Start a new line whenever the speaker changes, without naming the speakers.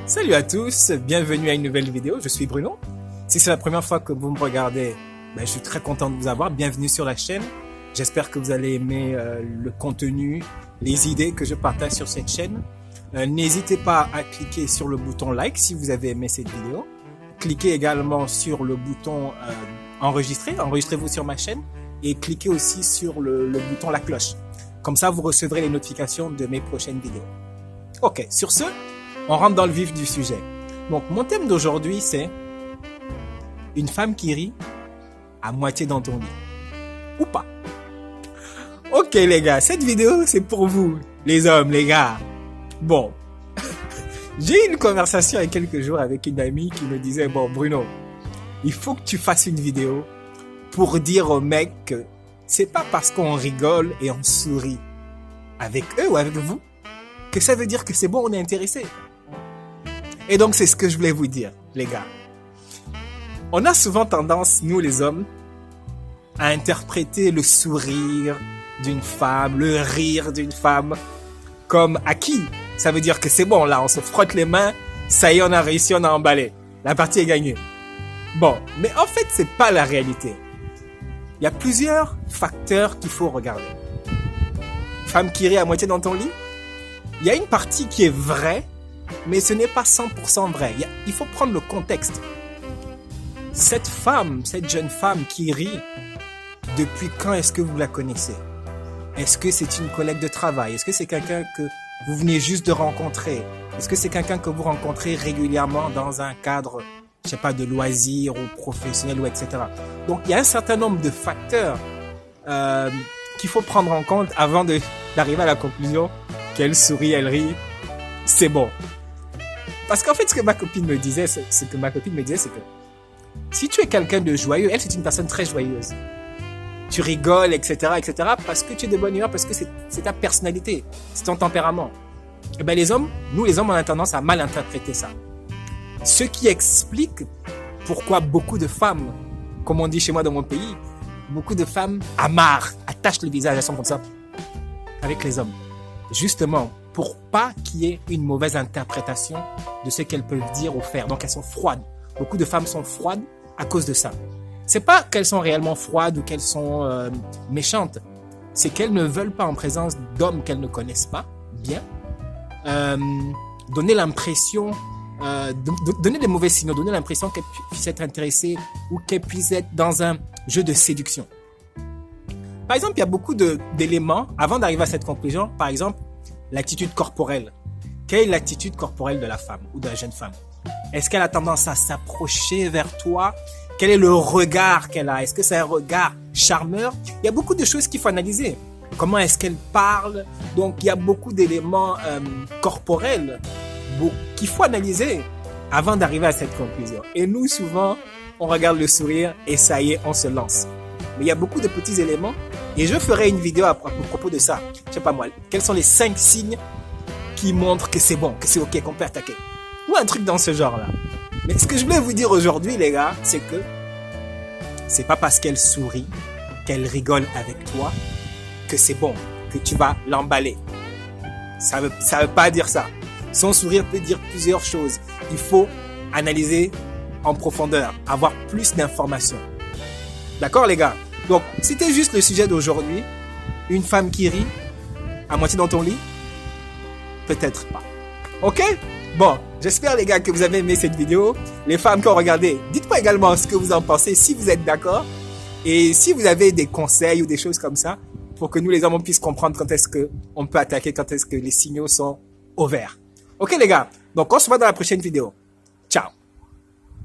Salut à tous, bienvenue à une nouvelle vidéo, je suis Bruno. Si c'est la première fois que vous me regardez, je suis très content de vous avoir, bienvenue sur la chaîne. J'espère que vous allez aimer le contenu, les idées que je partage sur cette chaîne. N'hésitez pas à cliquer sur le bouton like si vous avez aimé cette vidéo. Cliquez également sur le bouton enregistrer, enregistrez-vous sur ma chaîne et cliquez aussi sur le bouton la cloche. Comme ça, vous recevrez les notifications de mes prochaines vidéos. Ok, sur ce, on rentre dans le vif du sujet. Donc, mon thème d'aujourd'hui, c'est une femme qui rit à moitié dans ton lit. Ou pas. Ok, les gars, cette vidéo, c'est pour vous, les hommes, les gars. Bon, j'ai eu une conversation il y a quelques jours avec une amie qui me disait, bon, Bruno, il faut que tu fasses une vidéo pour dire aux mecs que c'est pas parce qu'on rigole et on sourit avec eux ou avec vous que ça veut dire que c'est bon, on est intéressé. Et donc, c'est ce que je voulais vous dire, les gars. On a souvent tendance, nous les hommes, à interpréter le sourire d'une femme, le rire d'une femme, comme acquis. Ça veut dire que c'est bon, là, on se frotte les mains, ça y est, on a réussi, on a emballé. La partie est gagnée. Bon, mais en fait, c'est pas la réalité. Il y a plusieurs facteurs qu'il faut regarder. Femme qui rit à moitié dans ton lit, il y a une partie qui est vraie, mais ce n'est pas 100% vrai. Il faut prendre le contexte. Cette femme, cette jeune femme qui rit, depuis quand est-ce que vous la connaissez? Est-ce que c'est une collègue de travail? Est-ce que c'est quelqu'un que vous venez juste de rencontrer? Est-ce que c'est quelqu'un que vous rencontrez régulièrement dans un cadre, je sais pas, de loisirs ou professionnel ou etc. Donc, il y a un certain nombre de facteurs qu'il faut prendre en compte avant d'arriver à la conclusion qu'elle sourit, elle rit, c'est bon. Parce qu'en fait, ce que ma copine me disait, c'est que si tu es quelqu'un de joyeux, elle, c'est une personne très joyeuse. Tu rigoles, etc., parce que tu es de bonne humeur, parce que c'est ta personnalité, c'est ton tempérament. Et ben, nous les hommes, on a tendance à mal interpréter ça. Ce qui explique pourquoi beaucoup de femmes, comme on dit chez moi dans mon pays, beaucoup de femmes amarrent, attachent le visage, elles sont comme ça, avec les hommes. Justement, pour pas qu'il y ait une mauvaise interprétation de ce qu'elles peuvent dire ou faire. Donc, elles sont froides. Beaucoup de femmes sont froides à cause de ça. C'est pas qu'elles sont réellement froides ou qu'elles sont méchantes. C'est qu'elles ne veulent pas, en présence d'hommes qu'elles ne connaissent pas bien, donner l'impression, donner des mauvais signaux, donner l'impression qu'elles puissent être intéressées ou qu'elles puissent être dans un jeu de séduction. Par exemple, il y a beaucoup d'éléments, avant d'arriver à cette conclusion, par exemple, l'attitude corporelle. Quelle est l'attitude corporelle de la femme ou de la jeune femme? Est-ce qu'elle a tendance à s'approcher vers toi? Quel est le regard qu'elle a? Est-ce que c'est un regard charmeur? Il y a beaucoup de choses qu'il faut analyser. Comment est-ce qu'elle parle? Donc, il y a beaucoup d'éléments corporels qu'il faut analyser avant d'arriver à cette conclusion. Et nous, souvent, on regarde le sourire et ça y est, on se lance. Mais il y a beaucoup de petits éléments et je ferai une vidéo à propos de ça. Je sais pas moi, quels sont les 5 signes qui montrent que c'est bon, que c'est ok, qu'on peut attaquer. Ou un truc dans ce genre-là. Mais ce que je voulais vous dire aujourd'hui, les gars, c'est que c'est pas parce qu'elle sourit, qu'elle rigole avec toi, que c'est bon, que tu vas l'emballer. Ça veut pas dire ça. Son sourire peut dire plusieurs choses. Il faut analyser en profondeur, avoir plus d'informations. D'accord, les gars? Donc, c'était juste le sujet d'aujourd'hui. Une femme qui rit à moitié dans ton lit? Peut-être pas. Ok? Bon, j'espère, les gars, que vous avez aimé cette vidéo. Les femmes qui ont regardé, dites-moi également ce que vous en pensez, si vous êtes d'accord. Et si vous avez des conseils ou des choses comme ça, pour que nous, les hommes, on puisse comprendre quand est-ce qu'on peut attaquer, quand est-ce que les signaux sont au vert. Ok, les gars? Donc, on se voit dans la prochaine vidéo. Ciao!